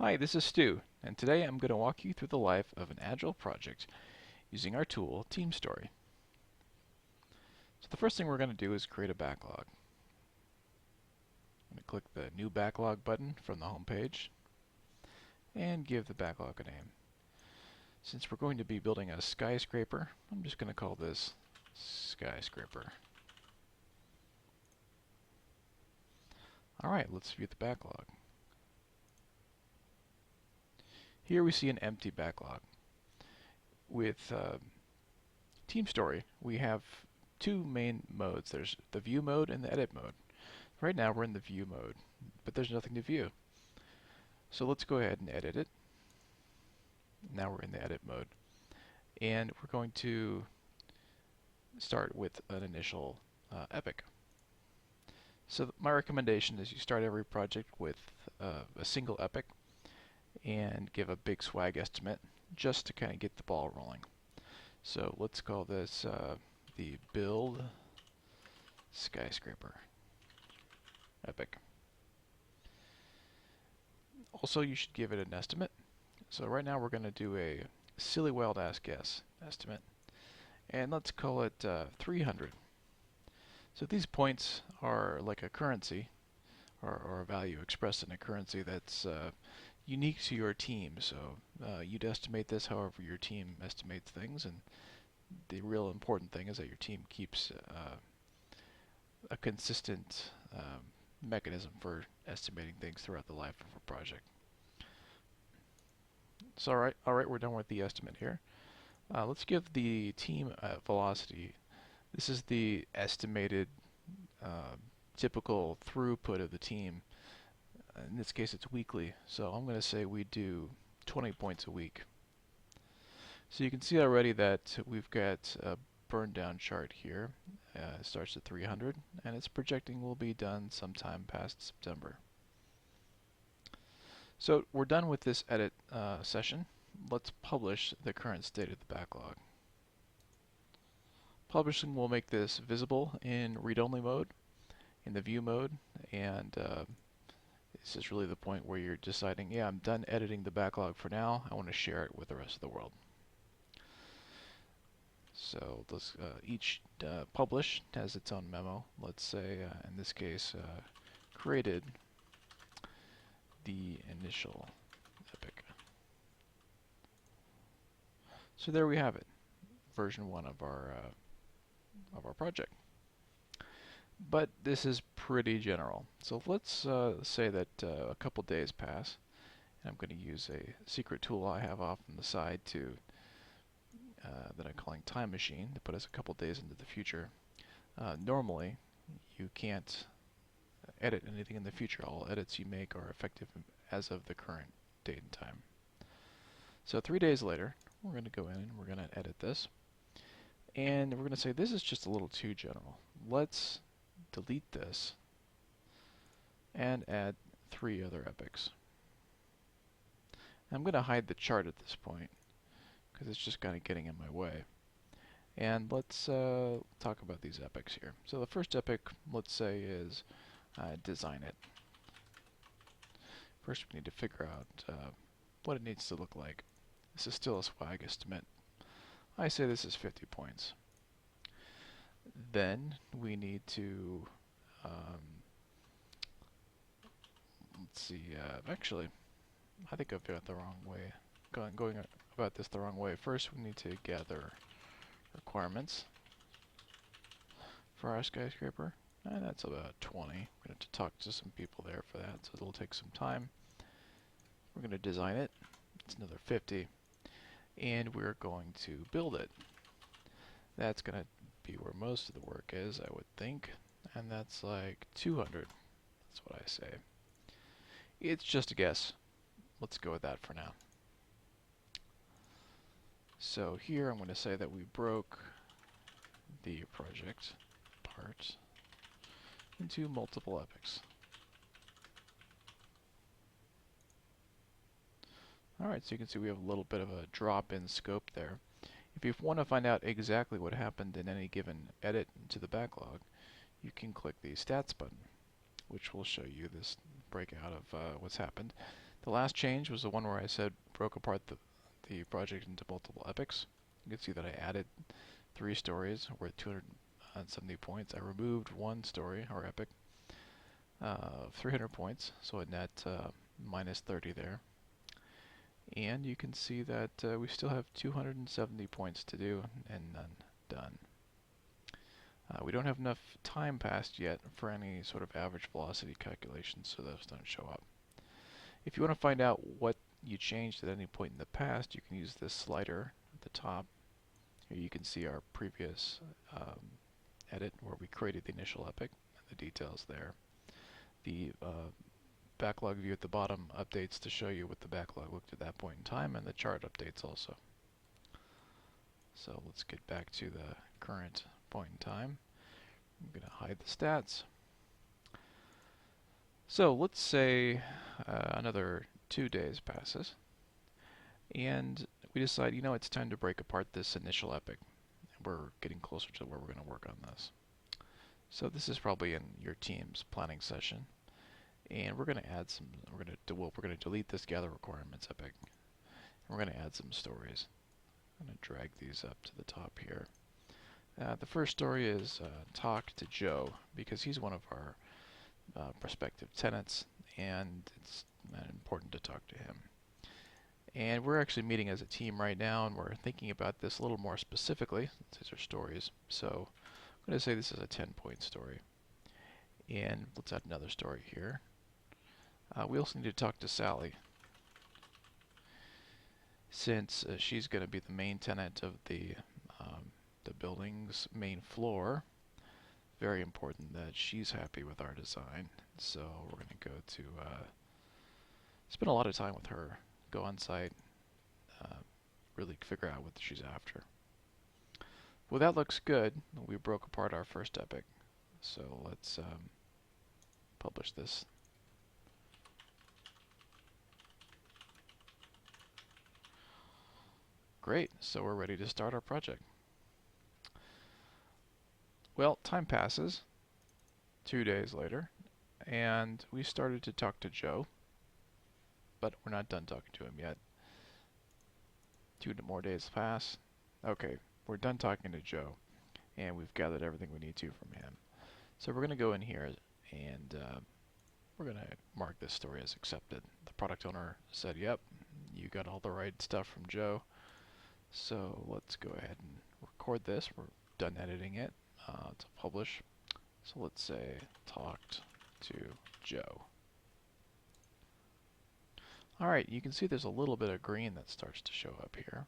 Hi, this is Stu, and today I'm going to walk you through the life of an Agile project using our tool, TeamStory. So the first thing we're going to do is create a backlog. I'm going to click the New Backlog button from the home page and give the backlog a name. Since we're going to be building a skyscraper, I'm just going to call this Skyscraper. Alright, let's view the backlog. Here we see an empty backlog. With TeamStory, we have two main modes. There's the view mode and the edit mode. Right now we're in the view mode, but there's nothing to view. So let's go ahead and edit it. Now we're in the edit mode. And we're going to start with an initial epic. So my recommendation is you start every project with a single epic and give a big swag estimate just to kind of get the ball rolling. So let's call this the build skyscraper epic. Also, you should give it an estimate. So right now we're going to do a silly wild ass guess estimate, and let's call it 300. So these points are like a currency, or a value expressed in a currency that's unique to your team. So you'd estimate this however your team estimates things, and the real important thing is that your team keeps a consistent mechanism for estimating things throughout the life of a project. So alright, we're done with the estimate here. Let's give the team velocity. This is the estimated typical throughput of the team. In this case, it's weekly, so I'm going to say we do 20 points a week. So you can see already that we've got a burned down chart here. It starts at 300, and it's projecting will be done sometime past September. So we're done with this edit session. Let's publish the current state of the backlog. Publishing will make this visible in read-only mode, in the view mode, and this is really the point where you're deciding, yeah, I'm done editing the backlog for now. I want to share it with the rest of the world. So let's, each publish has its own memo. Let's say, in this case, created the initial epic. So there we have it, version 1 of our project. But this is pretty general. So let's say that a couple days pass, and I'm going to use a secret tool I have off on the side to that I'm calling Time Machine to put us a couple days into the future. Normally, you can't edit anything in the future. All edits you make are effective as of the current date and time. So 3 days later, we're going to go in and we're going to edit this. And we're going to say this is just a little too general. Let's delete this and add 3 other epics. I'm going to hide the chart at this point because it's just kind of getting in my way. And let's talk about these epics here. So the first epic, let's say, is design it. First we need to figure out what it needs to look like. This is still a swag estimate. I say this is 50 points. Then we need to, let's see, actually, I think I've got the wrong way, going about this the wrong way. First we need to gather requirements for our skyscraper, and that's about 20. We're going to have to talk to some people there for that, so it'll take some time. We're going to design it. It's another 50. And we're going to build it. That's going to be where most of the work is, I would think, and that's like 200. That's what I say. It's just a guess. Let's go with that for now. So here I'm going to say that we broke the project part into multiple epics. Alright, so you can see we have a little bit of a drop in scope there. If you want to find out exactly what happened in any given edit to the backlog, you can click the Stats button, which will show you this breakout of what's happened. The last change was the one where I said broke apart the project into multiple epics. You can see that I added 3 stories worth 270 points. I removed 1 story or epic of 300 points, so a net minus 30 there. And you can see that we still have 270 points to do and none done. We don't have enough time passed yet for any sort of average velocity calculations, so those don't show up. If you want to find out what you changed at any point in the past, you can use this slider at the top. Here you can see our previous edit where we created the initial epic and the details there. The backlog view at the bottom updates to show you what the backlog looked at that point in time, and the chart updates also. So let's get back to the current point in time. I'm going to hide the stats. So let's say another 2 days passes, and we decide, you know, it's time to break apart this initial epic. We're getting closer to where we're going to work on this. So this is probably in your team's planning session, and we're going to add some. We're going to delete this gather requirements epic, and we're going to add some stories. I'm going to drag these up to the top here. The first story is talk to Joe, because he's one of our prospective tenants, and it's important to talk to him. And we're actually meeting as a team right now, and we're thinking about this a little more specifically. These are stories, so I'm going to say this is a 10-point story. And let's add another story here. We also need to talk to Sally, since she's going to be the main tenant of the building's main floor. Very important that she's happy with our design. So we're going to go to spend a lot of time with her, go on site, really figure out what she's after. Well, that looks good. We broke apart our first epic. So let's publish this. Great, so we're ready to start our project. Well, time passes, 2 days later, and we started to talk to Joe, but we're not done talking to him yet. 2 more days pass. Okay, we're done talking to Joe, and we've gathered everything we need to from him. So we're going to go in here, and we're going to mark this story as accepted. The product owner said, yep, you got all the right stuff from Joe. So let's go ahead and record this. We're done editing it to publish. So let's say talked to Joe. Alright, you can see there's a little bit of green that starts to show up here,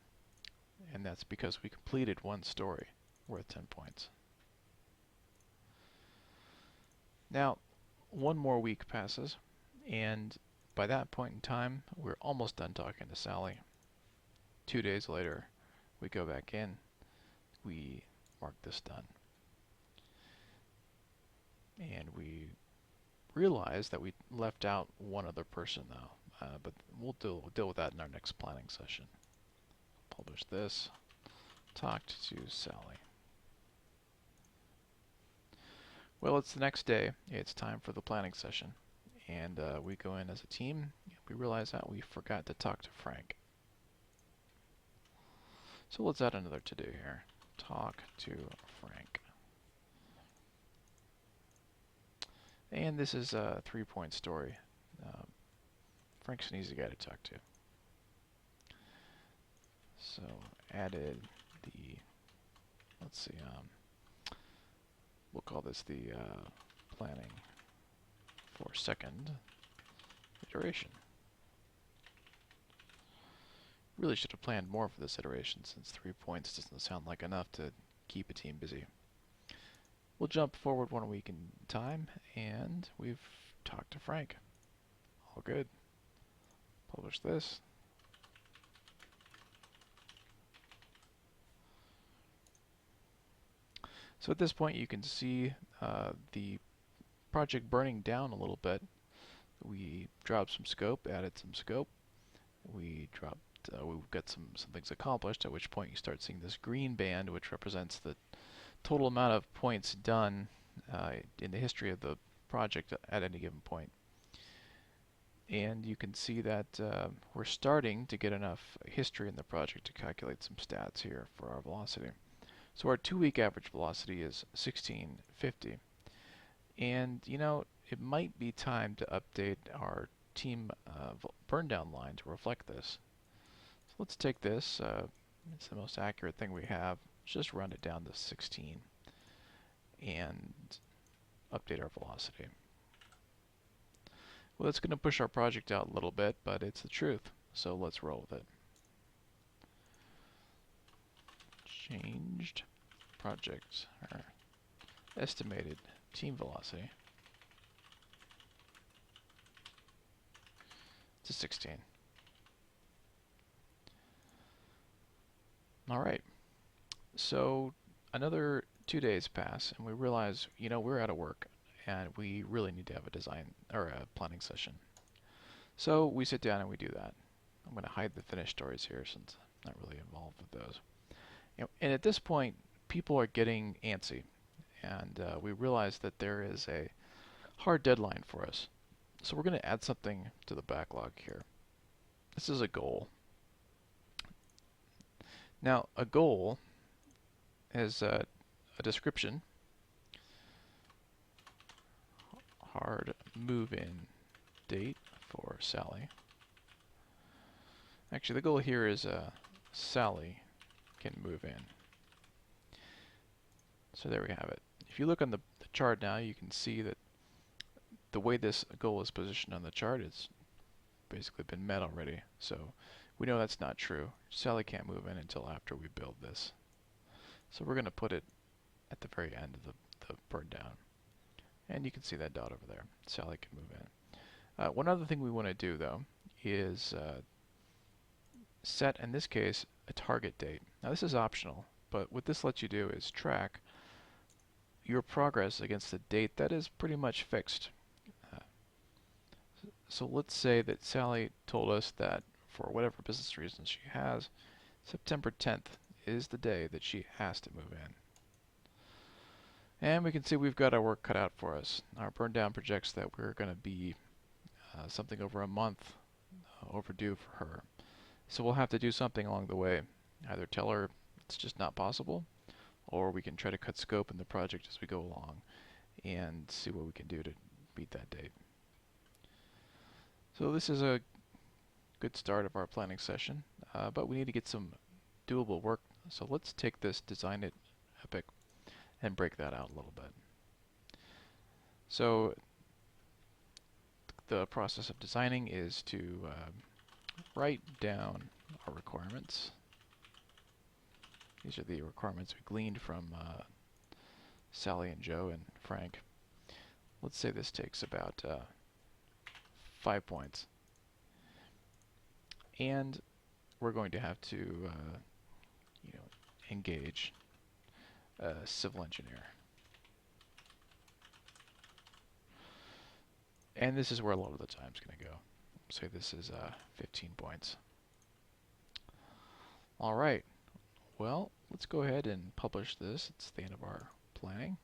and that's because we completed 1 story worth 10 points. Now, 1 more week passes, and by that point in time, we're almost done talking to Sally. 2 days later, we go back in, we mark this done. And we realize that we left out 1 other person though, but we'll deal with that in our next planning session. Publish this, talked to Sally. Well, it's the next day, it's time for the planning session, and we go in as a team. We realize that we forgot to talk to Frank. So let's add another to-do here. Talk to Frank. And this is a 3-point story. Frank's an easy guy to talk to. So added the, let's see, we'll call this the planning for second iteration. Really should have planned more for this iteration, since 3 points doesn't sound like enough to keep a team busy. We'll jump forward 1 week in time, and we've talked to Frank. All good. Publish this. So at this point you can see the project burning down a little bit. We dropped some scope, added some scope. We've got some things accomplished, at which point you start seeing this green band, which represents the total amount of points done in the history of the project at any given point. And you can see that we're starting to get enough history in the project to calculate some stats here for our velocity. So our 2-week average velocity is 1650. And you know, it might be time to update our team burn down line to reflect this. So let's take this, it's the most accurate thing we have, let's just run it down to 16 and update our velocity. Well, that's going to push our project out a little bit, but it's the truth, so let's roll with it. Changed project, or estimated team velocity to 16. Alright, so another 2 days pass, and we realize, you know, we're out of work, and we really need to have a design, or a planning session. So we sit down and we do that. I'm going to hide the finished stories here since I'm not really involved with those. You know, and at this point, people are getting antsy, and we realize that there is a hard deadline for us. So we're going to add something to the backlog here. This is a goal. Now, a goal is a description. Hard move-in date for Sally. Actually, the goal here is Sally can move in. So there we have it. If you look on the chart now, you can see that the way this goal is positioned on the chart, it's basically been met already. So we know that's not true. Sally can't move in until after we build this. So we're going to put it at the very end of the burn down. And you can see that dot over there. Sally can move in. One other thing we want to do, though, is set, in this case, a target date. Now this is optional, but what this lets you do is track your progress against the date that is pretty much fixed. So let's say that Sally told us that for whatever business reasons she has, September 10th is the day that she has to move in. And we can see we've got our work cut out for us. Our burn down projects that we're going to be something over a month overdue for her. So we'll have to do something along the way. Either tell her it's just not possible, or we can try to cut scope in the project as we go along and see what we can do to beat that date. So this is a good start of our planning session, but we need to get some doable work. So let's take this design it epic and break that out a little bit. So the process of designing is to write down our requirements. These are the requirements we gleaned from Sally and Joe and Frank. Let's say this takes about 5 points. And we're going to have to you know, engage a civil engineer. And this is where a lot of the time's going to go. Say this is 15 points. All right. Well, let's go ahead and publish this. It's the end of our planning.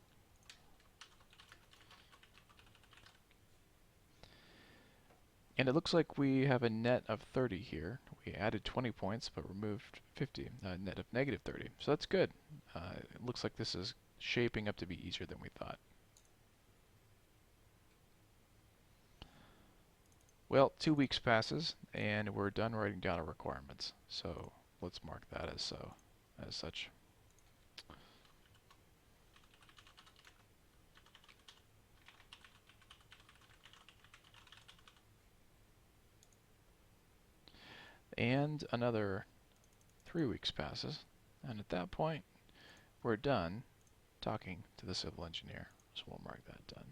And it looks like we have a net of 30 here. We added 20 points, but removed 50, net of negative 30. So that's good. It looks like this is shaping up to be easier than we thought. Well, 2 weeks passes, and we're done writing down our requirements. So let's mark that as so, as such. And another 3 weeks passes, and at that point, we're done talking to the civil engineer. So we'll mark that done.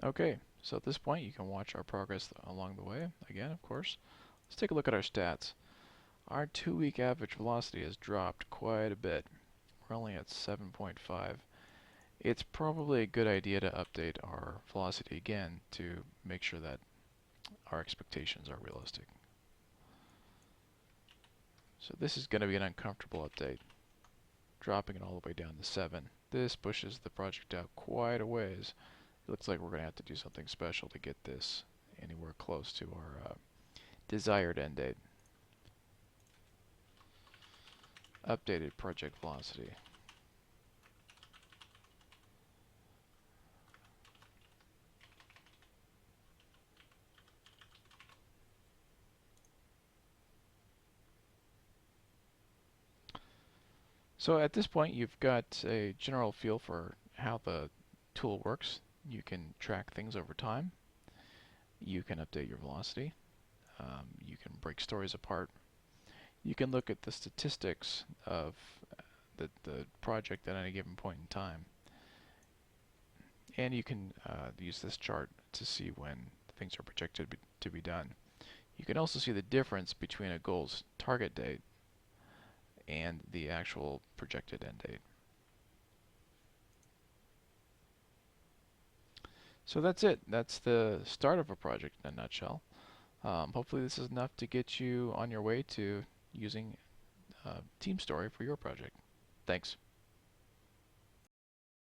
Okay, so at this point you can watch our progress along the way. Again, of course. Let's take a look at our stats. Our 2-week average velocity has dropped quite a bit. We're only at 7.5. It's probably a good idea to update our velocity again to make sure that our expectations are realistic. So this is going to be an uncomfortable update, dropping it all the way down to 7. This pushes the project out quite a ways. It looks like we're going to have to do something special to get this anywhere close to our desired end date. Updated project velocity. So at this point, you've got a general feel for how the tool works. You can track things over time. You can update your velocity. You can break stories apart. You can look at the statistics of the project at any given point in time. And you can use this chart to see when things are projected to be done. You can also see the difference between a goal's target date and the actual projected end date. So that's it. That's the start of a project in a nutshell. Hopefully this is enough to get you on your way to using TeamStory for your project. Thanks.